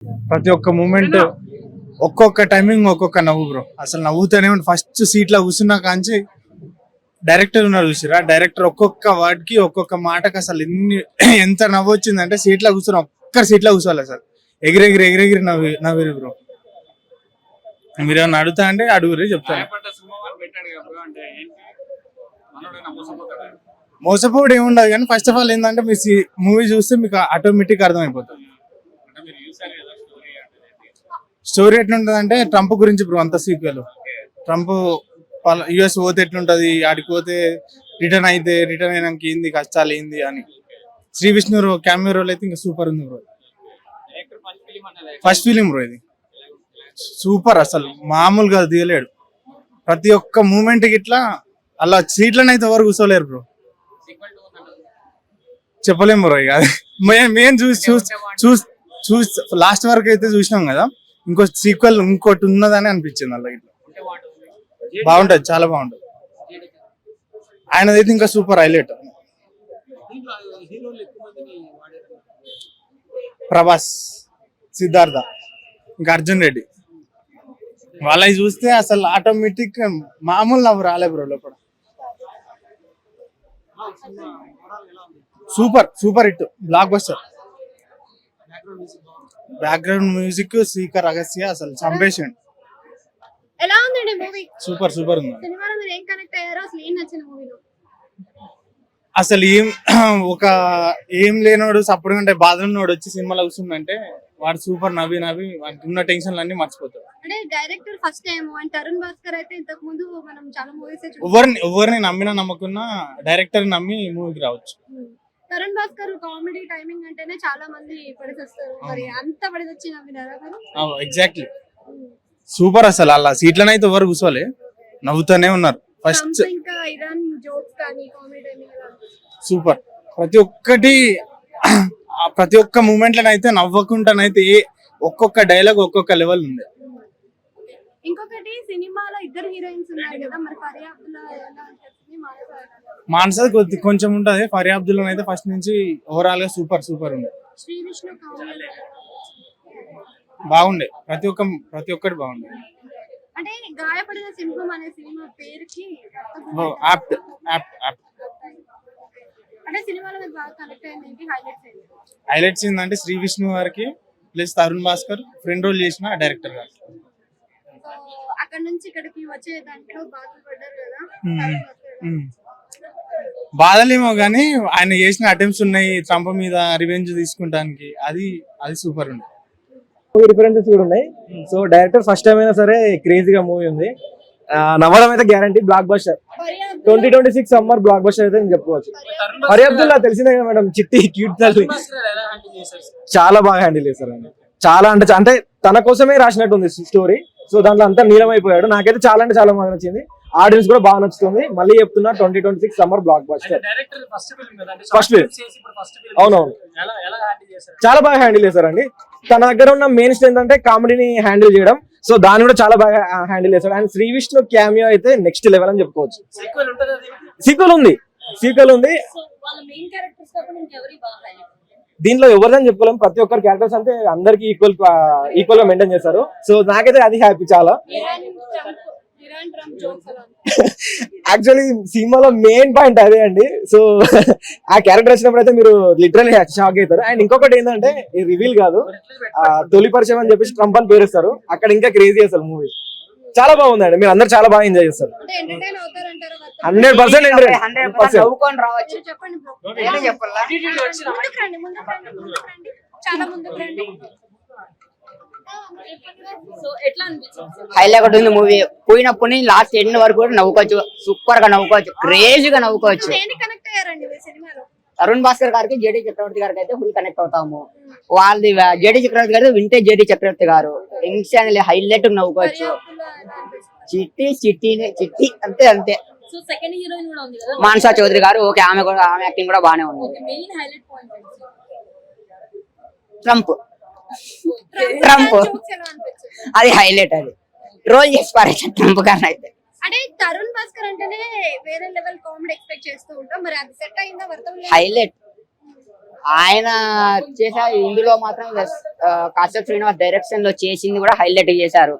ప్రతి ఒక్క మూమెంట్, ఒక్కొక్క టైమింగ్ ఒక్కొక్క నవ్వు బ్రో. అసలు నవ్వుతూనే ఫస్ట్ సీట్ లో కూర్చున్నా కాంచి డైరెక్టర్ ఉన్నారు చూసిరా, డైరెక్టర్ ఒక్కొక్క వర్డ్ కి ఒక్కొక్క మాటకి అసలు ఎంత నవ్వు వచ్చిందంటే సీట్ లో కూర్చుని ఒక్క సీట్ లో కూర్చోవాలి అసలు. ఎగిరెగిరి ఎగిరెగిరి నవ్విరు బ్రో. మీరు ఏమన్నా అడుగుతా అంటే అడుగురి చెప్తాను. మోసపోవడం ఏముండదు కానీ ఫస్ట్ ఆఫ్ ఆల్ ఏంటంటే మీ మూవీ చూస్తే మీకు ఆటోమేటిక్ అర్థమైపోతుంది. స్టోరీ ఎట్లుంటది అంటే ట్రంప్ గురించి బ్రో అంత సీక్వెల్. ట్రంప్ యుఎస్ పోతే ఎట్లుంటది, ఆడికి పోతే రిటర్న్ అయినాక ఏంది కష్టాలు ఏంది అని. శ్రీ విష్ణు క్యామియో రోల్ అయితే ఇంకా సూపర్ ఉంది బ్రో. ఫస్ట్ ఫిలిం బ్రో ఇది, సూపర్ అసలు మామూలుగా దిగలేడు. ప్రతి ఒక్క మూమెంట్ కి ఇట్లా అలా సీట్లను అయితే ఎవరు కూర్చోలేరు బ్రో. చెప్పలేము బ్రో. ఇక మేము చూసి లాస్ట్ వరకు అయితే చూసినాం కదా, ఇంకో సీక్వెల్ ఇంకోటి ఉన్నదని అనిపించింది అలా. ఇట్లా బాగుంటది, చాలా బాగుంటది. ఆయనదైతే ఇంకా సూపర్ హైలైట్. ప్రభాస్, సిద్ధార్థ, ఇంకా అర్జున్ రెడ్డి వాళ్ళవి చూస్తే అసలు ఆటోమేటిక్ మామూలు నవ్వు రాలే బ్రో లోపల. Super hit, blockbuster. Background music Srikar Agasthya అసలు చంపేసిండు. ఎలా ఉందండి మూవీ? సూపర్ ఉంది. సినిమాలో మీరు ఏం కనెక్ట్ అయ్యారో, అసలు ఏం నచ్చింది మూవీలో? అసలు ఏం లేనోడు సప్పుడు అంటే బాధలున్నోడు వచ్చి సినిమాలో కూర్చుందంటే వాడు సూపర్ నవ్వి వాడికి ఉన్న టెన్షన్లు అన్ని మర్చిపోతాడు. అంటే director first time and Tarun Bhaskar అయితే ఇంతకు ముందు మనం చాలా మూవీస్ ఎవరిని నమ్ముకున్నా డైరెక్టర్ నమ్మి మూవీకి రావచ్చు. తరుణ్ భాస్కర్ కామెడీ టైమింగ్ అంటేనే చాలా మంది పడిచేస్తారు. మరి అంత పడిదొచ్చి నవ్వినారా? Exactly super. అసలు అలా సీట్లనైతే ఎవరు కూర్చోలే, నవ్వుతూనే ఉన్నారు. ఫస్ట్ ఇంకా ఇరాన్ జోక్స్ కానీ కామెడీ సూపర్. ప్రతి ఒక్క మూమెంట్ లోనైతే నవ్వకుండానైతే ఒక్కొక్క డైలాగ్ ఒక్కొక్క లెవెల్ ఉంది. ఇంకొకటి సినిమాలో ఇద్దరు హీరోయిన్స్ ఉన్నారు కదా, మరి మానస కొంచెం ఉంటది. ఫర్యాబ్దుల్లో అయితే ఫస్ట్ నుంచి ఓవరాల్ గా సూపర్ ఉంది. శ్రీ విష్ణు బాగుండే, ప్రతి ఒక్కటి బాగుండే. అంటే గాయపడిన సింహం అనే సినిమా పేరుకి అంటే సినిమాలో మీరు బాగా కనెక్ట్ అయింది, హైలైట్స్ ఏంటంటే శ్రీ విష్ణు గారికి plus Tarun Bhaskar friend role చేసిన డైరెక్టర్ గారు. అక్కడ నుంచి ఇక్కడికి వచ్చే దాంట్లో బాధలు పడ్డారు కదా. బాధలేమో గానీ ఆయన చేసిన అటెంప్ట్స్ ఉన్నాయి ట్రంప్ మీద రివెంజ్ తీసుకుంటానికి, అది సూపర్ ఉంది. రిఫరెన్సెస్ కూడా ఉన్నాయి. సో డైరెక్టర్ ఫస్ట్ టైం అయినా సరే క్రేజీగా మూవీ ఉంది. నవ్వడం అయితే guarantee. Block buster 2026 summer block buster అయితే నేను చెప్పుకోవచ్చు. ఫర్యాబ్దుల్లా తెలిసిందే కదా మేడం, చిట్టి క్యూట్ తల్లి చాలా బాగా హ్యాండిల్ చేశారు. చాలా అంటే తన కోసమే రాసినట్టు ఉంది స్టోరీ. సో దాంట్లో అంతా నీలమైపోయాడు. నాకైతే చాలా బాగా నచ్చింది. ఆడియన్స్ కూడా బాగా నచ్చుతుంది. మళ్ళీ చెప్తున్నా 2026 summer block buster. First film అవునవును, చాలా బాగా హ్యాండిల్ చేశారండి. తన దగ్గర ఉన్న మెయిన్ స్ట్రెంత్ అంటే కామెడీని హ్యాండిల్ చేయడం. సో దాన్ని కూడా చాలా బాగా హ్యాండిల్ చేశాడు. అండ్ శ్రీ విష్ణు క్యామియో అయితే నెక్స్ట్ లెవెల్ అని చెప్పుకోవచ్చు. సీక్వెల్ ఉంది. దీంట్లో ఎవరిదని చెప్పుకోలేం. ప్రతి ఒక్కరు క్యారెక్టర్స్ అంటే అందరికి ఈక్వల్ గా మెయింటైన్ చేశారు. సో నాకైతే అది హ్యాపీ చాలా. యాక్చువల్లీ సినిమాలో మెయిన్ పాయింట్ అదే అండి. సో ఆ క్యారెక్టర్ వచ్చినప్పుడు అయితే మీరు లిటరల్లీ షాక్ అవుతారు. అండ్ ఇంకొకటి ఏంటంటే ఇది రివీల్ కాదు, తొలి పరిచయం అని చెప్పేసి ట్రంప్ అని పేరుస్తారు. అక్కడ ఇంకా క్రేజీ అసలు మూవీ చాలా బాగుందండి. మీరు అందరు చాలా బాగా ఎంజాయ్ చేస్తారు. 100% హైలైట్ ఉంది మూవీ. పోయినప్పుడు నుంచి లాస్ట్ ఎండ్ వరకు కూడా నవ్వుకోవచ్చు, సూపర్ గా నవ్వుకోవచ్చు, క్రేజీగా నవ్వుకోవచ్చు. తరుణ్ భాస్కర్ గారికి, జేడీ చక్రవర్తి గారికి అయితే ఫుల్ కనెక్ట్ అవుతాము. వాళ్ళది జేడీ చక్రవర్తి గారు వింటేజ్ జేడీ చక్రవర్తి గారు ఇన్స్టాంట్లీ హైలైట్ నవ్వుకోవచ్చు. చిట్టి అంతే. మానసా చౌదరి గారు ఓకే, ఆమె యాక్టింగ్ కూడా బాగానే ఉంది. ట్రంప్ అది హైలైట్. అది రోల్ చేసి పారేసారు ట్రంప్ గారిని అయితే. అంటే తరుణ్ భాస్కర్ అంటేనే వేరే లెవెల్ కామెడీ ఎక్స్పెక్ట్ చేస్తూ ఉంటాం. మరి అది సెట్ అయిందా? హైలైట్ ఆయన చేసే ఇందులో మాత్రం కాశ్యప్ శ్రీనివాస్ డైరెక్షన్ లో చేసింది కూడా హైలైట్ చేశారు.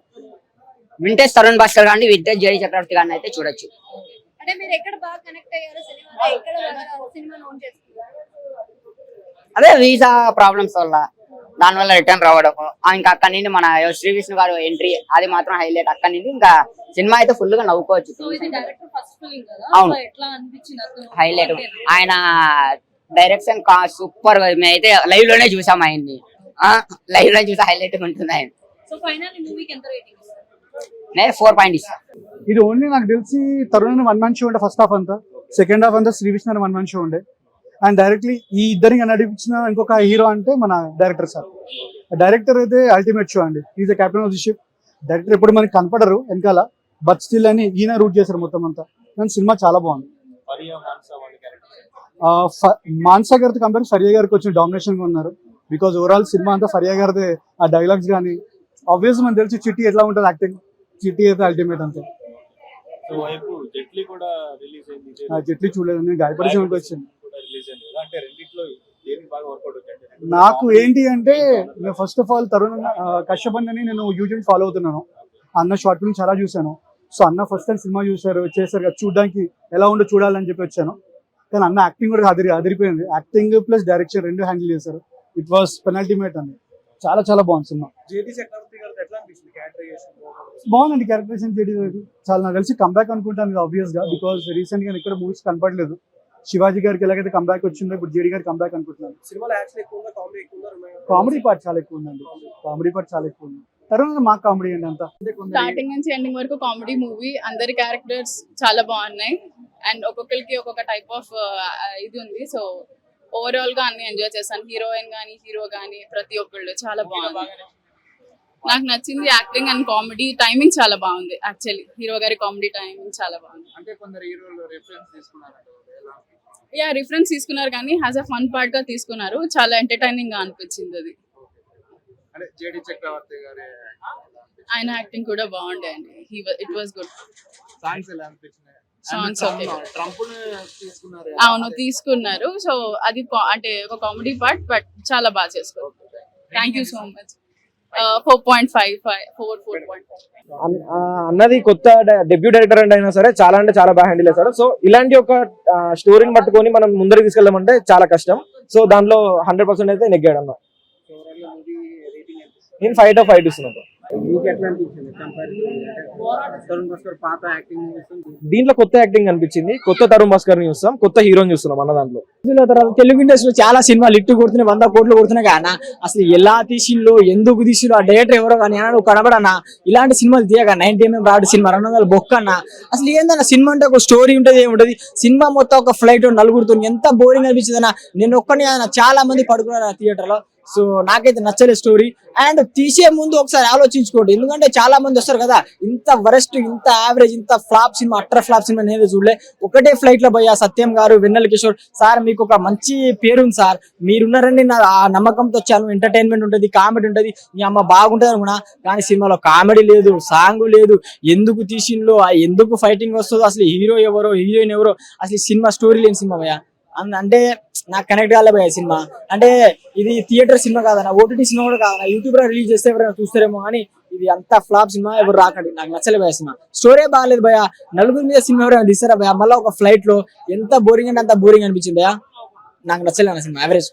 వింటేజ్ తరుణ్ భాస్కర్ గారిని, వింటేజ్ జేడి చక్రవర్తి గారిని అయితే చూడొచ్చు. అంటే మీరు ఎక్కడ బాగా కనెక్ట్ అయ్యారు సినిమా, ఎక్కడ సినిమా నోన్ చేసుకున్నారు? అదే వీసా ప్రాబ్లమ్స్ వల్ల, దాని వల్ల రిటర్న్ రావడం, ఇంకా అక్కడి నుండి మన శ్రీ విష్ణు గారు ఎంట్రీ, అది మాత్రం హైలైట్. అక్కడి నుండి ఇంకా సినిమా అయితే ఫుల్ గా నవ్వుకోవచ్చు. అవును, హైలైట్. ఆయన డైరెక్షన్ సూపర్. మేమైతే లైవ్ లోనే చూసాం ఆయన్ని, లైవ్ లో చూసి హైలైట్ ఉంటుంది ఆయన. నేను 4 పాయింట్ ఇస్తాను. ఇది ఓన్లీ నాకు తెలిసి తరుణ్ 1 man షో ఉండే ఫస్ట్ హాఫ్ అంతా, సెకండ్ హాఫ్ అంతా శ్రీ విష్ణు 1 man షో ఉండే. అండ్ డైరెక్ట్లీ ఈ ఇద్దరికి నడిపించిన ఇంకొక హీరో అంటే మన డైరెక్టర్ సార్. డైరెక్టర్ అయితే అల్టిమేట్ షో అండి. Is the captain of the ship. Director ఎప్పుడు మనకి కనపడరు వెనకాల, బట్ స్టిల్ అని ఈయన రూట్ చేశారు మొత్తం అంతా. కానీ సినిమా చాలా బాగుంది. మాన్సా గారితో కంపేర్ ఫరియా గారికి కొంచెం డామినేషన్ గా ఉన్నారు. బికాజ్ ఓవరాల్ సినిమా అంతా ఫరియా గారిదే. ఆ డైలాగ్స్ కానీ ఆబ్వియస్ మనకు తెలిసి చిట్టి ఎట్లా ఉంటుంది యాక్టింగ్, చిట్టి అయితే అల్టిమేట్ అంతే. జెట్లీ చూడలేదు, నేను గాయపడి సినిమాకి వచ్చింది. నాకు ఏంటి అంటే first of all Tarun Kashyap అని నేను యూట్యూబ్ ఫాలో అవుతున్నాను. అన్న షార్ట్ ఫిల్మ్ చాలా చూశాను. సో అన్న ఫస్ట్ టైం సినిమా చేశారు కదా, చూడడానికి ఎలా ఉందో చూడాలని చెప్పి వచ్చాను. కానీ అన్న యాక్టింగ్ కూడా అదిరిపోయింది. యాక్టింగ్ ప్లస్ డైరెక్షన్ రెండు హ్యాండిల్ చేశారు. ఇట్ వాస్ పెనాల్టిమేట్ అండి. చాలా చాలా బాగుంది సినిమా. బాగుందండి క్యారెక్టరేషన్ జేడీ గారికి. చాలా నాకు తెలిసి కంబ్యాక్ అనుకుంటాను ఆబ్వియస్ గా, బికాస్ రీసెంట్ గా ఇక్కడ మూవీస్ కనపడలేదు. శివాజీ గారికి ఎలాగైతే కంబ్యాక్ వచ్చిందో ఇప్పుడు జేడీ గారికి కంబ్యాక్ అనుకుంటున్నాను. కామెడీ పార్ట్ చాలా ఎక్కువ ఉందండి. కామెడీ పార్ట్ చాలా ఎక్కువ ఉంది. తర్వాత మా కామెడీ అండి అంతా. స్టార్టింగ్ నుంచి ఎండింగ్ వరకు కామెడీ మూవీ. అందరి క్యారెక్టర్స్ చాలా బాగున్నాయి అండ్ ఒక్కొక్కరికి ఒక్కొక్క టైప్ ఆఫ్ ఇది ఉంది. సో ఓవరాల్ గా అన్ని ఎంజాయ్ చేశాను. హీరోయిన్ గానీ హీరో గానీ ప్రతి ఒక్కళ్ళు చాలా బాగుంది. నాకు నచ్చింది యాక్టింగ్ అండ్ కామెడీ టైమింగ్ చాలా బాగుంది. యాక్చువల్లీ హీరో గారి కామెడీ టైమింగ్ చాలా బాగుంది. అంటే కొందరు హీరోలు రిఫరెన్స్ తీసుకున్నారు. రిఫరెన్స్ తీసుకున్నారు కానీ హ్యాస్ అ ఫన్ పార్ట్ గా తీసుకున్నారు. చాలా ఎంటర్టైనింగ్ గా అనిపించింది అది. అంటే జేడి చక్రవర్తి గారి ఆయన యాక్టింగ్ కూడా బాగుండే అండి. It was good. సాంగ్స్ ఎలా అనిపించినాయి? సాంగ్స్ ట్రంప్ తీసుకున్నారు. అవును తీసుకున్నారు. సో అది అంటే ఒక కామెడీ పార్ట్, బట్ చాలా బాగా చేసుకోవాలి. Thank you so much. 4.5. అన్నది కొత్త డెబ్యూ డైరెక్టర్ అయినా సరే చాలా అంటే చాలా బాగా హ్యాండిల్ చేశారు. సో ఇలాంటి ఒక స్టోరీని పట్టుకొని మనం ముందరికి తీసుకెళ్ళామంటే చాలా కష్టం. సో దాంట్లో 100% అయితే నెగ్గాడు అన్న. నేను 5 out of 5 ఇస్తున్నాను. దీంట్లో కొత్త యాక్టింగ్ అనిపించింది. కొత్త తరుణ్ భాస్కర్ ని చూస్తాం, కొత్త హీరోని చూస్తున్నాం అన్న దాంట్లో. తర్వాత తెలుగు ఇండస్ట్రీలో చాలా సినిమాలు ఇట్టు కొడుతున్నాయి, 100 కోట్లు కొడుతున్నాయి. కానీ అసలు ఎలా తీసిల్లో, ఎందుకు తీసిల్లో, ఆ డైరెక్టర్ ఎవరో కానీ నువ్వు కనబడన్నా ఇలాంటి సినిమాలు తీయగా 90mm రాడు సినిమా 200 బొక్కన్నా. అసలు ఏందన్నా సినిమా అంటే ఒక స్టోరీ ఉంటుంది, ఏముంటది. సినిమా మొత్తం ఒక ఫ్లైట్ నలుగురుతో ఎంత బోరింగ్ అనిపించింది అన్న. నేను ఒక్కని చాలా మంది పడుకున్నారు థియేటర్ లో. సో నాకైతే నచ్చలేదు స్టోరీ. అండ్ తీసే ముందు ఒకసారి ఆలోచించుకోండి, ఎందుకంటే చాలా మంది వస్తారు కదా, ఇంత వరెస్ట్, ఇంత యావరేజ్, ఇంత flop cinema, utter flop cinema నేనే చూడలే. ఒకటే ఫ్లైట్ లో పోయా సత్యం గారు, వెన్నెల కిషోర్ సార్, మీకు ఒక మంచి పేరుంది సార్, మీరున్నారని నా ఆ నమ్మకంతో వచ్చాను. ఎంటర్టైన్మెంట్ ఉంటుంది, కామెడీ ఉంటుంది, మీ అమ్మ బాగుంటుంది అనుకున్నా. కానీ సినిమాలో కామెడీ లేదు, సాంగ్ లేదు. ఎందుకు తీసిందో, ఎందుకు ఫైటింగ్ వస్తుందో, అసలు హీరో ఎవరో హీరోయిన్ ఎవరో, అసలు సినిమా స్టోరీ లేని సినిమా భయ్యా. అంటే నాకు కనెక్ట్ కాలే భయ్యా సినిమా. అంటే ఇది థియేటర్ సినిమా కాదన్నా, ఓటీటీ సినిమా కూడా కాదన్నా, యూట్యూబ్ లో రిలీజ్ చేస్తే ఎవరైనా చూస్తారేమో. కానీ ఇది అంత ఫ్లాప్ సినిమా, ఎవరు రాకండి. నాకు నచ్చలేదు భయ్యా సినిమా. స్టోరీ బాగాలేదు భయ్యా. నలుగురి మీద సినిమా ఎవరైనా తీస్తారా భయ్యా? మళ్ళీ ఒక ఫ్లైట్ లో ఎంత బోరింగ్ అంటే అంత బోరింగ్ అనిపించింది భయ్యా. నాకు నచ్చలేదు సినిమా, యావరేజ్.